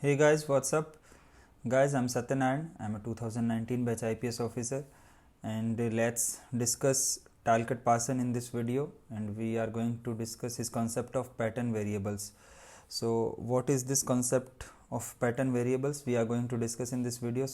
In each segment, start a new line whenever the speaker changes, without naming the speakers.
Hey guys, what's up? Guys, I'm Satyanarayan. I'm a 2019 batch IPS officer, and let's discuss Talcott Parsons in this video, and we are going to discuss his concept of pattern variables. So, what is this concept of pattern variables? We are going to discuss in this video.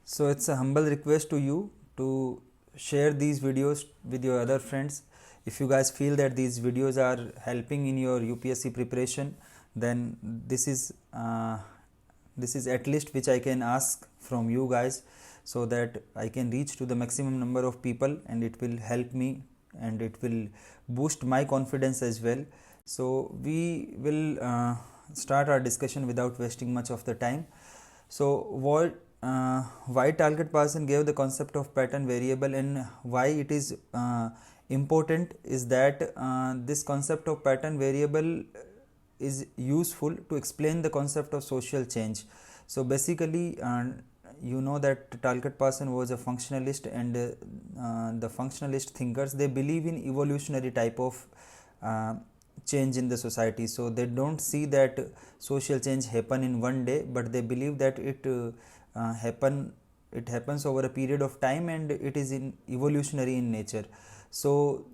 So it's a humble request to you to share these videos with your other friends. If you guys feel that these videos are helping in your UPSC preparation, then this is at least which I can ask from you guys, so that I can reach to the maximum number of people, and it will help me and it will boost my confidence as well. So we will start our discussion without wasting much of the time. So why Talcott Parsons gave the concept of pattern variable and why it is important is that this concept of pattern variable is useful to explain the concept of social change. So basically, you know that Talcott Parsons was a functionalist, and the functionalist thinkers, they believe in evolutionary type of change in the society. So they don't see that social change happen in one day, but they believe that it happens over a period of time, and it is in evolutionary in nature. So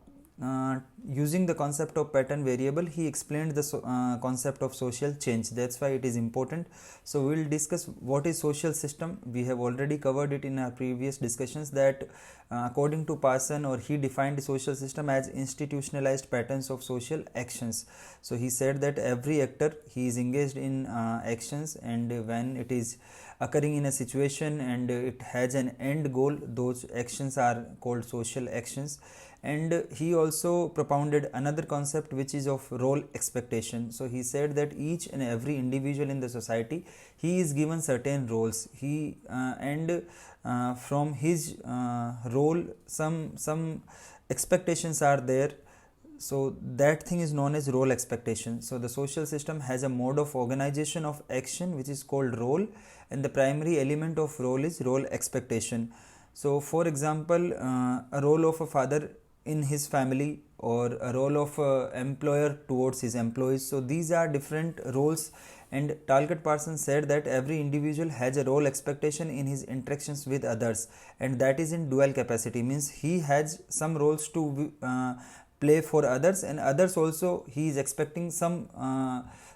using the concept of pattern variable, he explained the concept of social change. That's why it is important. So we will discuss what is social system. We have already covered it in our previous discussions, that according to Parsons, or he defined the social system as institutionalized patterns of social actions. So he said that every actor, he is engaged in actions, and when it is occurring in a situation and it has an end goal, those actions are called social actions. And he also propounded another concept, which is of role expectation. So he said that each and every individual in the society, he is given certain roles, from his role some expectations are there. So that thing is known as role expectation. So the social system has a mode of organization of action which is called role, and the primary element of role is role expectation. So for example, a role of a father in his family, or a role of employer towards his employees. So these are different roles, and Talcott Parsons said that every individual has a role expectation in his interactions with others, and that is in dual capacity, means he has some roles to play for others, and others also he is expecting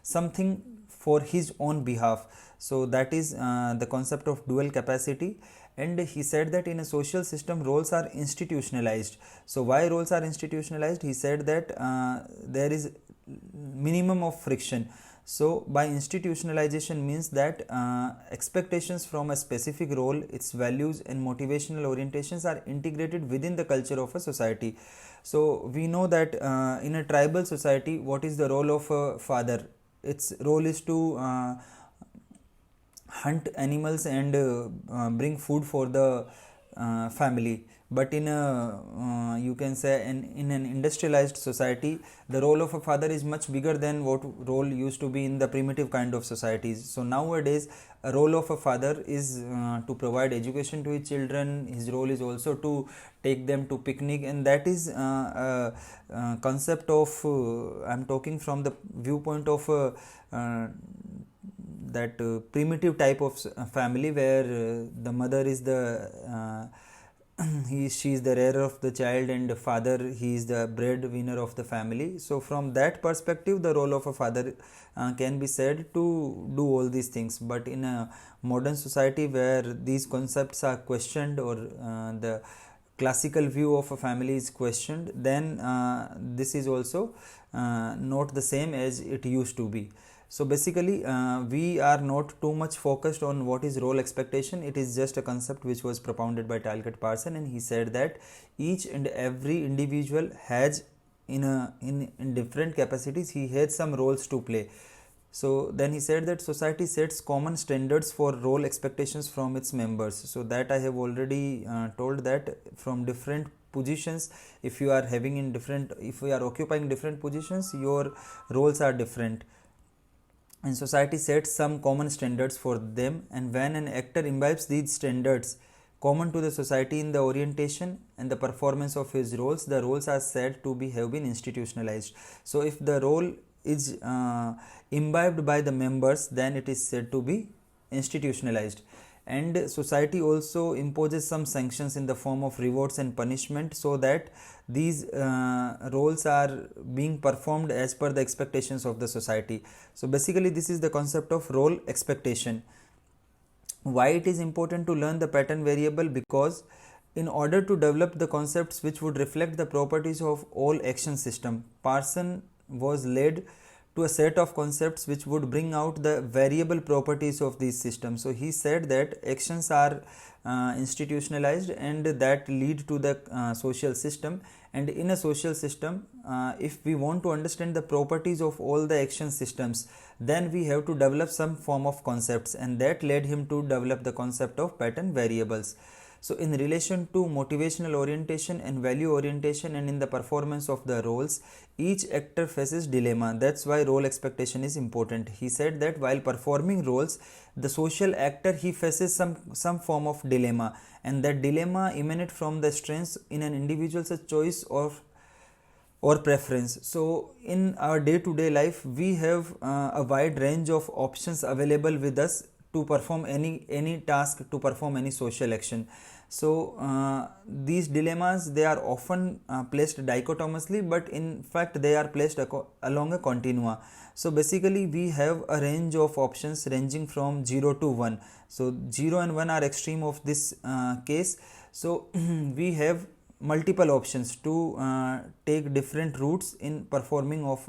something for his own behalf. So that is the concept of dual capacity. And he said that in a social system, roles are institutionalized. So why roles are institutionalized? He said that there is minimum of friction. So by institutionalization means that expectations from a specific role, its values and motivational orientations are integrated within the culture of a society. So we know that in a tribal society, what is the role of a father? Its role is to hunt animals and bring food for the family. But in a you can say in an industrialized society, the role of a father is much bigger than what role used to be in the primitive kind of societies. So nowadays, a role of a father is to provide education to his children. His role is also to take them to picnic, and that is a concept of I'm talking from the viewpoint of that primitive type of family, where the mother is the she is the rearer of the child, and the father, he is the breadwinner of the family. So from that perspective, the role of a father can be said to do all these things. But in a modern society where these concepts are questioned, or the classical view of a family is questioned, then this is also not the same as it used to be. So basically, we are not too much focused on what is role expectation. It is just a concept which was propounded by Talcott Parsons, and he said that each and every individual has in different capacities, he has some roles to play. So then he said that society sets common standards for role expectations from its members. So that I have already told, that from different positions, if you are occupying different positions, your roles are different, and society sets some common standards for them. And when an actor imbibes these standards common to the society in the orientation and the performance of his roles, the roles are said to have been institutionalized. So if the role is imbibed by the members, then it is said to be institutionalized. And society also imposes some sanctions in the form of rewards and punishment, so that these roles are being performed as per the expectations of the society. So basically this is the concept of role expectation. Why it is important to learn the pattern variable? Because in order to develop the concepts which would reflect the properties of all action system, Parson was led to a set of concepts which would bring out the variable properties of these systems. So he said that actions are institutionalized and that lead to the social system, and in a social system, if we want to understand the properties of all the action systems, then we have to develop some form of concepts, and that led him to develop the concept of pattern variables. So in relation to motivational orientation and value orientation, and in the performance of the roles, each actor faces dilemma. That's why role expectation is important. He said that while performing roles, the social actor, he faces some form of dilemma, and that dilemma emanates from the strengths in an individual's choice or preference. So in our day-to-day life, we have a wide range of options available with us to perform any task, to perform any social action. So these dilemmas, they are often placed dichotomously, but in fact they are placed along a continua. So basically we have a range of options ranging from 0 to 1. So 0 and 1 are extreme of this case. So we have multiple options to take different routes in performing of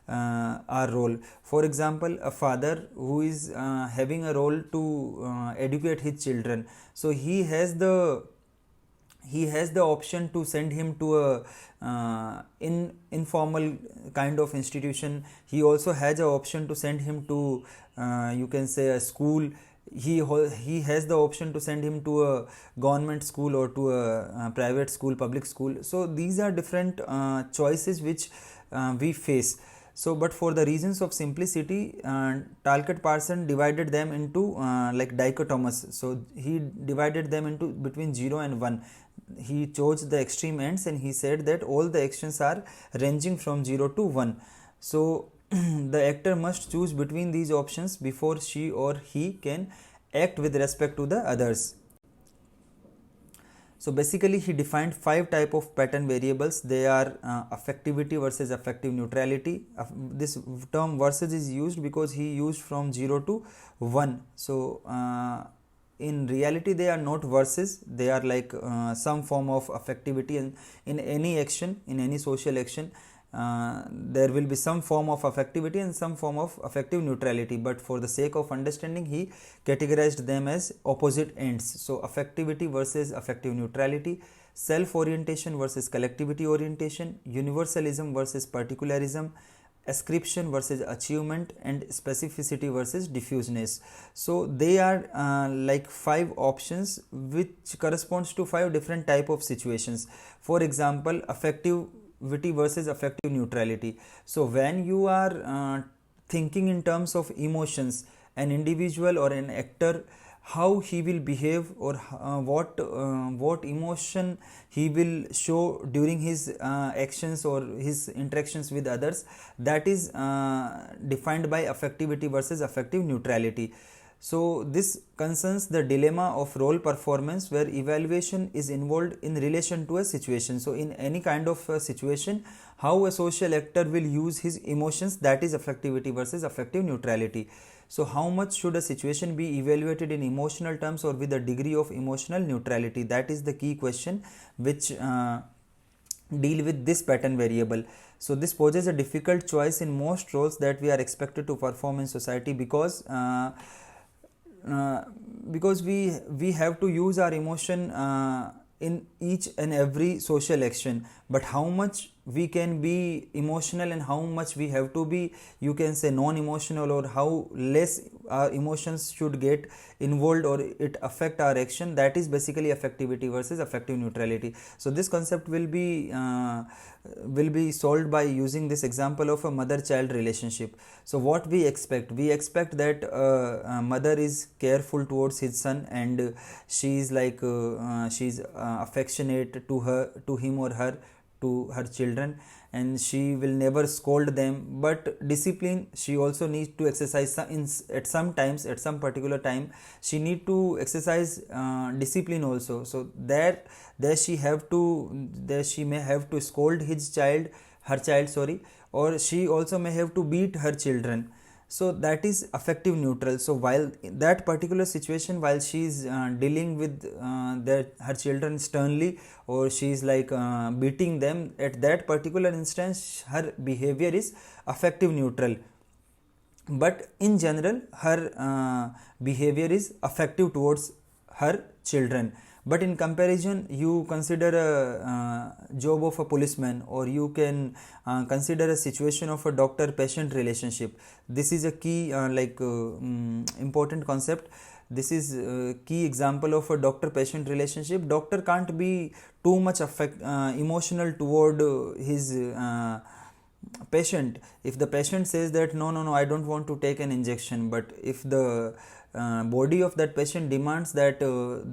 our role. For example, a father who is having a role to educate his children, so he has the option to send him to a informal kind of institution. He also has an option to send him to you can say a school. He has the option to send him to a government school or to a private school, public school. So these are different choices which we face. So but for the reasons of simplicity, Talcott Parsons divided them into like dichotomous. So he divided them into between 0 and 1. He chose the extreme ends, and he said that all the actions are ranging from 0 to 1. So the actor must choose between these options before she or he can act with respect to the others. So basically he defined 5 type of pattern variables. They are affectivity versus affective neutrality. This term versus is used because he used from 0 to 1. So in reality they are not versus, they are like some form of affectivity, and in any action, in any social action, there will be some form of affectivity and some form of affective neutrality, but for the sake of understanding he categorized them as opposite ends. So affectivity versus affective neutrality, self orientation versus collectivity orientation, universalism versus particularism, ascription versus achievement, and specificity versus diffuseness. So they are like 5 options which corresponds to 5 different type of situations. For example, affectivity versus affective neutrality. So when you are thinking in terms of emotions, an individual or an actor, how he will behave, or what emotion he will show during his actions or his interactions with others, that is defined by affectivity versus affective neutrality. So this concerns the dilemma of role performance, where evaluation is involved in relation to a situation. So in any kind of situation, how a social actor will use his emotions, that is affectivity versus affective neutrality. So how much should a situation be evaluated in emotional terms or with a degree of emotional neutrality? That is the key question which deal with this pattern variable. So this poses a difficult choice in most roles that we are expected to perform in society, because we have to use our emotion in each and every social action, but how much we can be emotional and how much we have to be, you can say, non-emotional, or how less our emotions should get involved or it affect our action, that is basically affectivity versus affective neutrality. So this concept will be solved by using this example of a mother-child relationship. So what we expect that a mother is careful towards his son, and she is like she's affectionate to him or her, to her children, and she will never scold them, but discipline she also needs to exercise at some particular time she need to exercise discipline also. So there she may have to scold her child, sorry, or she also may have to beat her children. So that is affective neutral. So while in that particular situation, while she is dealing with her children sternly, or she is like beating them, at that particular instance her behavior is affective neutral, but in general her behavior is affective towards her children. But in comparison, you consider a job of a policeman, or you can consider a situation of a doctor patient relationship. This is a key important concept. This is a key example of a doctor patient relationship. Doctor can't be too much emotional toward his patient. If the patient says that no, I don't want to take an injection, but if the body of that patient demands that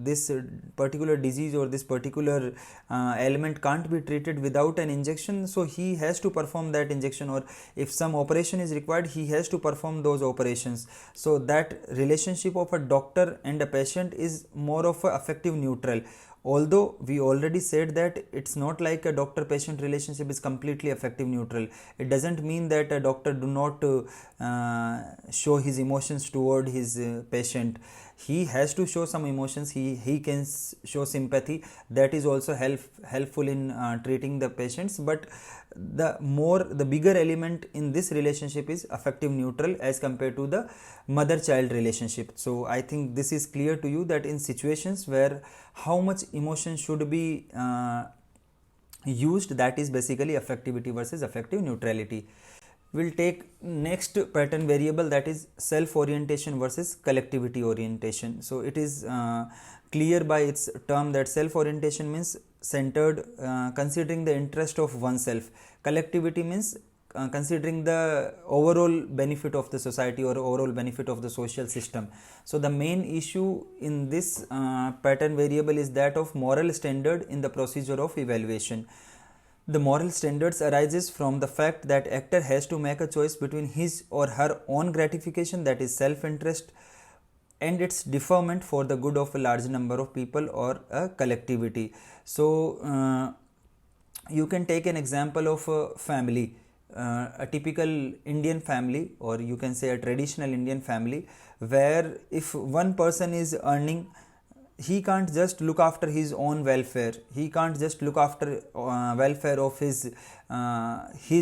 this particular disease or this particular ailment can't be treated without an injection, so he has to perform that injection, or if some operation is required, he has to perform those operations. So that relationship of a doctor and a patient is more of a affective neutral. Although we already said that it's not like a doctor patient relationship is completely affective neutral. It doesn't mean that a doctor do not show his emotions toward his patient. He has to show some emotions. He can show sympathy. That is also helpful in treating the patients, but the bigger element in this relationship is affective neutral as compared to the mother child relationship. So I think this is clear to you that in situations where how much emotion should be used, that is basically affectivity versus affective neutrality. We'll take next pattern variable, that is self orientation versus collectivity orientation. So it is clear by its term that self orientation means centered, considering the interest of oneself. Collectivity means considering the overall benefit of the society or overall benefit of the social system. So the main issue in this pattern variable is that of moral standard in the procedure of evaluation. The moral standards arises from the fact that actor has to make a choice between his or her own gratification, that is self-interest, and its deferment for the good of a large number of people or a collectivity. So you can take an example of a family, a typical Indian family, or you can say a traditional Indian family, where if one person is earning, he can't just look after his own welfare. He can't just look after welfare of his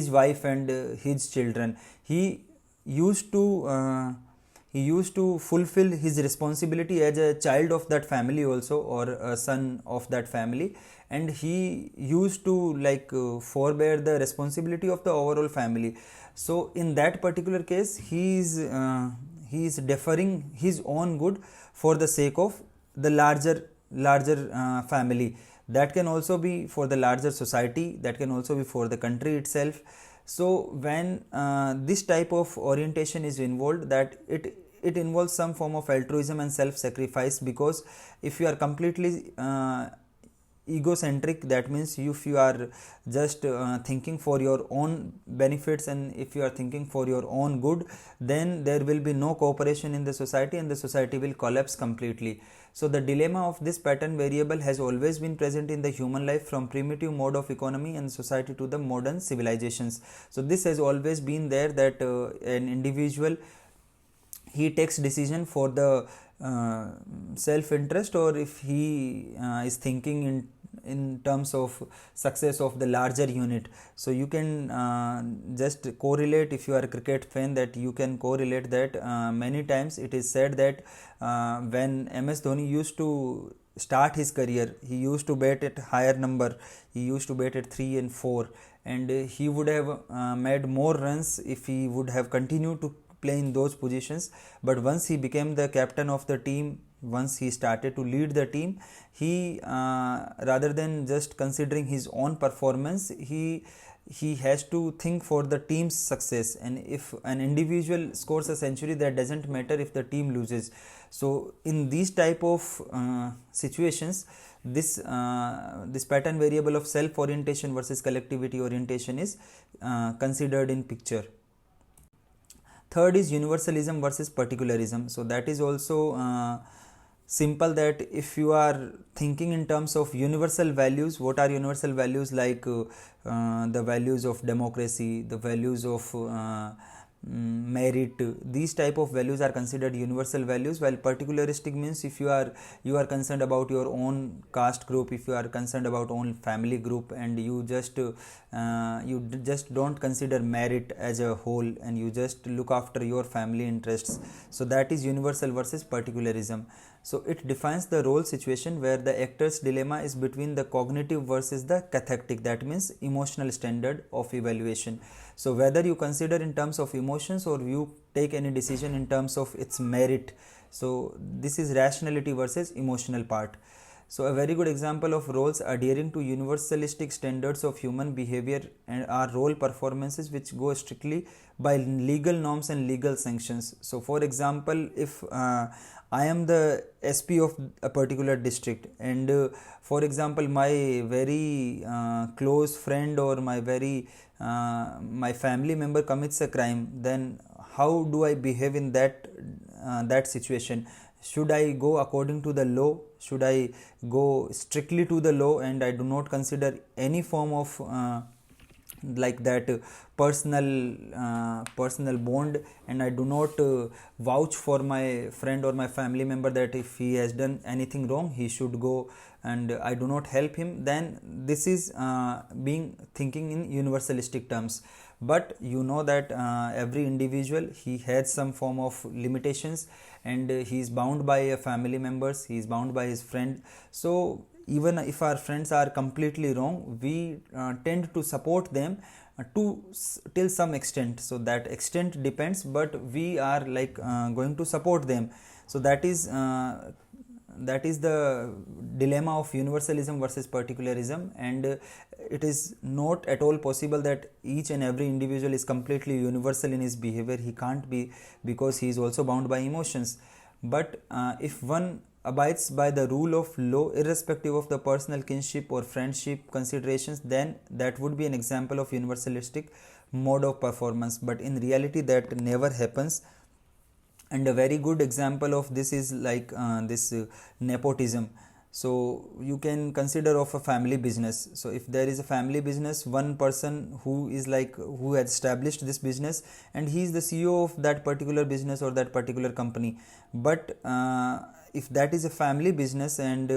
wife and his children. He used to fulfill his responsibility as a child of that family also, or a son of that family, and he used to forbear the responsibility of the overall family. So in that particular case, he is deferring his own good for the sake of the larger family. That can also be for the larger society, that can also be for the country itself. So when this type of orientation is involved, that it involves some form of altruism and self-sacrifice, because if you are completely egocentric, that means if you are just thinking for your own benefits, and if you are thinking for your own good, then there will be no cooperation in the society and the society will collapse completely. So the dilemma of this pattern variable has always been present in the human life, from primitive mode of economy and society to the modern civilizations. So this has always been there, that an individual, he takes decision for the self-interest, or if he is thinking in terms of success of the larger unit. So you can just correlate, if you are a cricket fan, that you can correlate that many times it is said that when MS Dhoni used to start his career, he used to bat at higher number, he used to bat at 3 and 4, and he would have made more runs if he would have continued to play in those positions. But once he became the captain of the team, once he started to lead the team, he rather than just considering his own performance, he he has to think for the team's success, and if an individual scores a century, that doesn't matter if the team loses. So in these type of situations, this pattern variable of self orientation versus collectivity orientation is considered in picture. Third is universalism versus particularism. So that is also simple, that if you are thinking in terms of universal values, what are universal values? Like the values of democracy, the values of merit, these type of values are considered universal values, while particularistic means if you are concerned about your own caste group, if you are concerned about own family group, and you just don't consider merit as a whole, and you just look after your family interests. So that is universal versus particularism. So it defines the role situation where the actor's dilemma is between the cognitive versus the cathectic, that means emotional standard of evaluation. So whether you consider in terms of emotions or you take any decision in terms of its merit. So this is rationality versus emotional part. So a very good example of roles adhering to universalistic standards of human behavior and are role performances which go strictly by legal norms and legal sanctions. So for example, if I am the SP of a particular district, and for example my very close friend or my family member commits a crime, then how do I behave in that situation? Should I go according to the law? Should I go strictly to the law and I do not consider any form of like that personal bond, and I do not vouch for my friend or my family member that if he has done anything wrong he should go, and I do not help him? Then this is being thinking in universalistic terms. But you know that every individual, he has some form of limitations, and he is bound by a family members, he is bound by his friend. So even if our friends are completely wrong, we tend to support them till some extent. So that extent depends, but we are like going to support them. So that is the dilemma of universalism versus particularism, and it is not at all possible that each and every individual is completely universal in his behavior. He can't be, because he is also bound by emotions. But if one abides by the rule of law irrespective of the personal kinship or friendship considerations, then that would be an example of universalistic mode of performance. But in reality that never happens. And a very good example of this is like this nepotism. So you can consider of a family business. So if there is a family business, one person who is like, who has established this business, and he is the CEO of that particular business or that particular company. But if that is a family business, and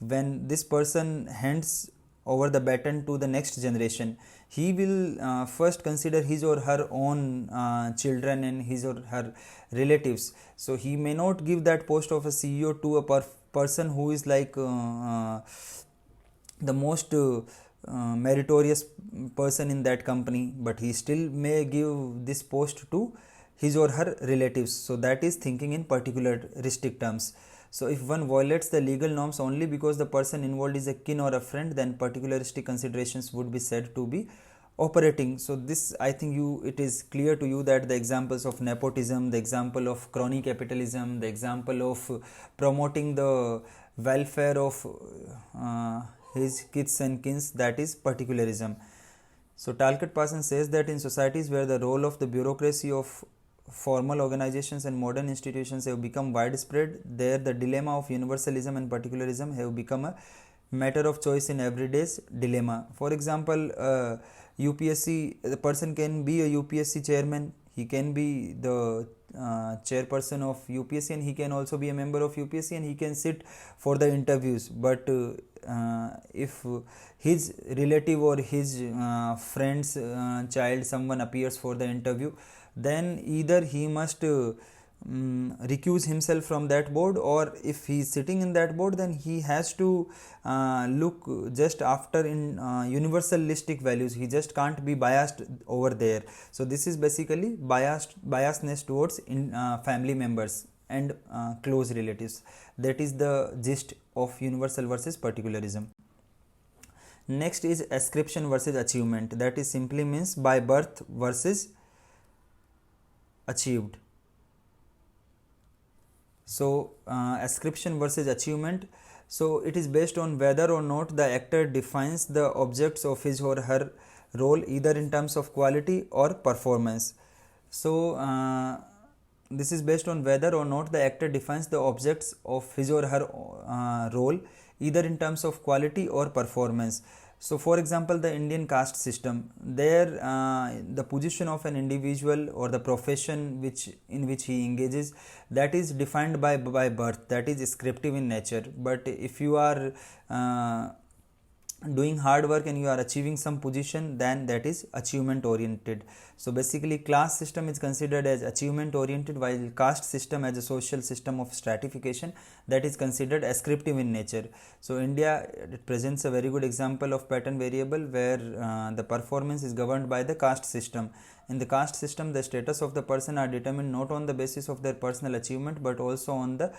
when this person hands over the baton to the next generation, he will first consider his or her own children and his or her relatives. So he may not give that post of a CEO to a person who is like the most meritorious person in that company, but he still may give this post to his or her relatives. So that is thinking in particularistic terms. So if one violates the legal norms only because the person involved is a kin or a friend, then particularistic considerations would be said to be operating. So this, I think it is clear to you that the examples of nepotism, the example of crony capitalism, the example of promoting the welfare of his kids and kins, that is particularism. So Talcott Parsons says that in societies where the role of the bureaucracy of formal organizations and modern institutions have become widespread, there the dilemma of universalism and particularism have become a matter of choice in everyday's dilemma. For example, UPSC, the person can be a UPSC chairman, he can be the chairperson of UPSC, and he can also be a member of UPSC, and he can sit for the interviews. But if his relative or his friend's child, someone appears for the interview, then either he must recuse himself from that board, or if he is sitting in that board, then he has to look just after in universalistic values. He just can't be biased over there. So this is basically biasness towards family members and close relatives. That is the gist of universal versus particularism. Next is ascription versus achievement, that is simply means by birth versus achieved. So ascription versus achievement, so it is based on whether or not the actor defines the objects of his or her role either in terms of quality or performance. So this is based on whether or not the actor defines the objects of his or her role either in terms of quality or performance. So for example, the Indian caste system, there the position of an individual or the profession in which he engages, that is defined by birth, that is scriptive in nature. But if you are doing hard work and you are achieving some position, then that is achievement oriented. So basically class system is considered as achievement oriented, while caste system as a social system of stratification, that is considered ascriptive in nature. So India, it presents a very good example of pattern variable where the performance is governed by the caste system. In the caste system, the status of the person are determined not on the basis of their personal achievement but also on the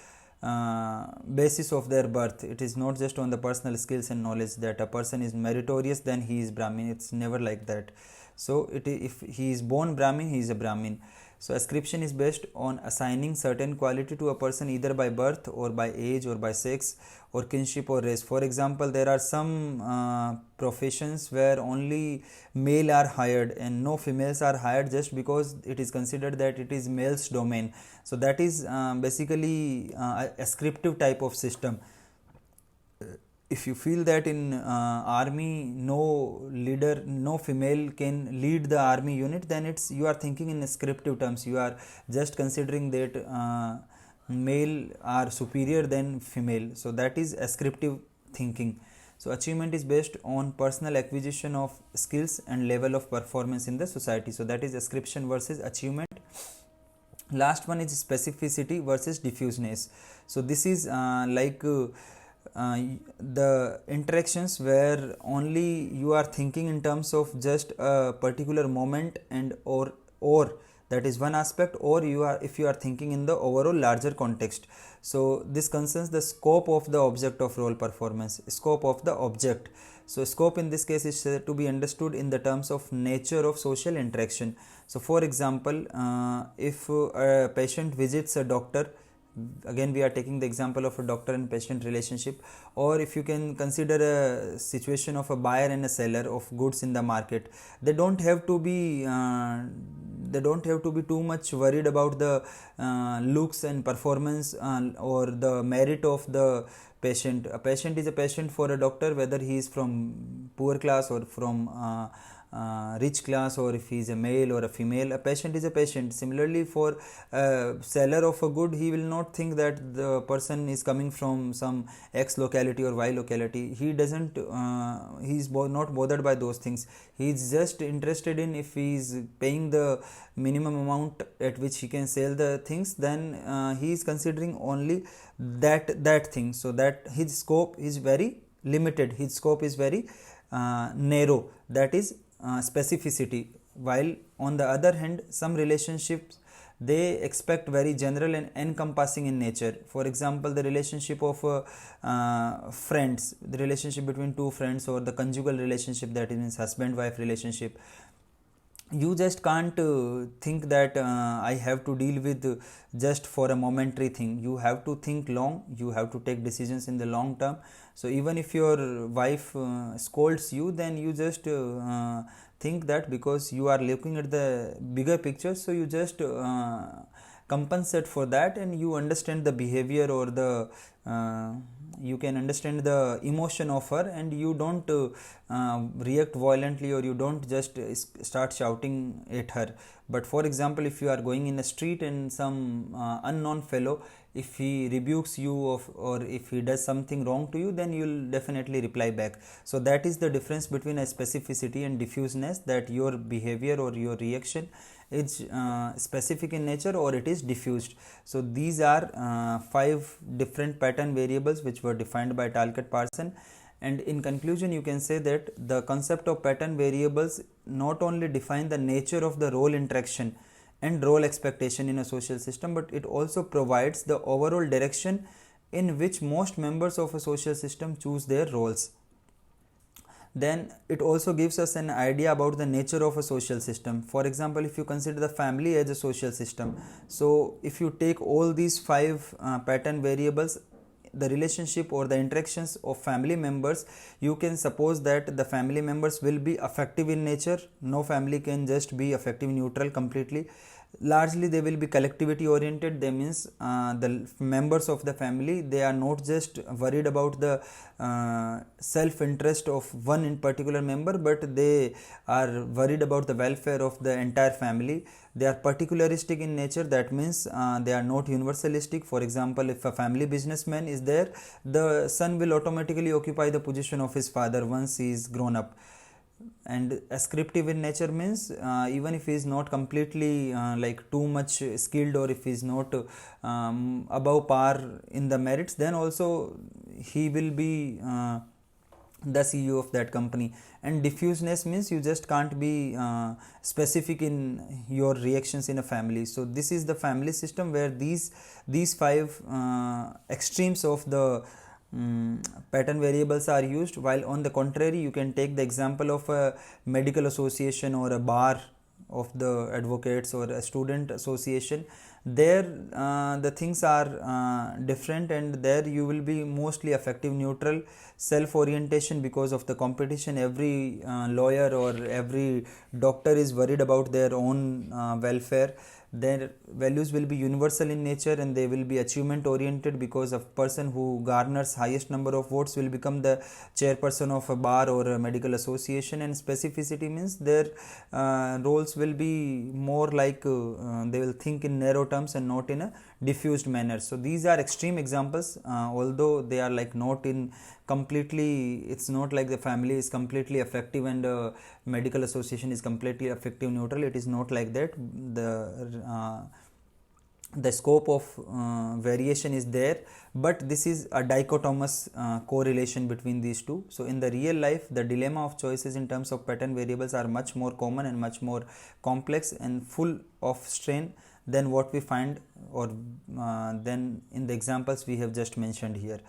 basis of their birth. It is not just on the personal skills and knowledge that a person is meritorious then he is Brahmin. It's never like that. So if he is born Brahmin, he is a Brahmin. So ascription is based on assigning certain quality to a person either by birth or by age or by sex or kinship or race. For example, there are some professions where only male are hired and no females are hired just because it is considered that it is male's domain. So that is basically a ascriptive type of system. If you feel that in army no leader, no female can lead the army unit, then it's you are thinking in ascriptive terms. You are just considering that male are superior than female. So that is ascriptive thinking. So achievement is based on personal acquisition of skills and level of performance in the society. So that is ascription versus achievement. Last one is specificity versus diffuseness. So this is the interactions where only you are thinking in terms of just a particular moment and or that is one aspect, or if you are thinking in the overall larger context. So this concerns the scope of the object of role performance, scope of the object. So scope in this case is to be understood in the terms of nature of social interaction. So for example, if a patient visits a doctor, again we are taking the example of a doctor and patient relationship, or if you can consider a situation of a buyer and a seller of goods in the market, they don't have to be too much worried about the looks and performance or the merit of the patient. A patient is a patient for a doctor, whether he is from poor class or from rich class, or if he is a male or a female, a patient is a patient. Similarly, for a seller of a good, he will not think that the person is coming from some X locality or Y locality. He doesn't he is not bothered by those things. He is just interested in if he is paying the minimum amount at which he can sell the things, then he is considering only that thing. So that his scope is very limited, his scope is very narrow, that is specificity. While on the other hand, some relationships, they expect very general and encompassing in nature. For example, the relationship of friends, the relationship between two friends, or the conjugal relationship, that means husband-wife relationship. You just can't think that I have to deal with just for a momentary thing. You have to think long, you have to take decisions in the long term. So even if your wife scolds you, then you just think that because you are looking at the bigger picture, so you just compensate for that, and you understand the behavior or the you can understand the emotion of her, and you don't react violently, or you don't just start shouting at her. But for example, if you are going in a street and some unknown fellow, if he rebukes you or if he does something wrong to you, then you will definitely reply back. So that is the difference between a specificity and diffuseness, that your behavior or your reaction is specific in nature or it is diffused. So these are 5 different pattern variables which were defined by Talcott Parsons. And in conclusion, you can say that the concept of pattern variables not only define the nature of the role interaction and role expectation in a social system, but it also provides the overall direction in which most members of a social system choose their roles. then it also gives us an idea about the nature of a social system. For example, if you consider the family as a social system, so if you take all these five pattern variables, the relationship or the interactions of family members, you can suppose that the family members will be affective in nature. No family can just be affective neutral completely. Largely they will be collectivity oriented. That means the members of the family, they are not just worried about the self interest of one in particular member, but they are worried about the welfare of the entire family. They are particularistic in nature. That means they are not universalistic. For example, if a family businessman is there, the son will automatically occupy the position of his father once he is grown up. And ascriptive in nature means even if he is not completely like too much skilled, or if he is not above par in the merits, then also he will be the CEO of that company. And diffuseness means you just can't be specific in your reactions in a family. So this is the family system, where these five extremes of the pattern variables are used. While on the contrary, you can take the example of a medical association or a bar of the advocates or a student association. There the things are different, and there you will be mostly affective neutral, self orientation because of the competition. Every lawyer or every doctor is worried about their own welfare. Their values will be universal in nature, and they will be achievement oriented, because a person who garners highest number of votes will become the chairperson of a bar or a medical association. And specificity means their roles will be more like they will think in narrow terms and not in a diffused manner. So these are extreme examples, although they are like not in completely, it's not like the family is completely effective and medical association is completely effective neutral. It is not like that. The scope of variation is there, but this is a dichotomous correlation between these two. So in the real life, the dilemma of choices in terms of pattern variables are much more common and much more complex and full of strain than what we find, or than in the examples we have just mentioned here.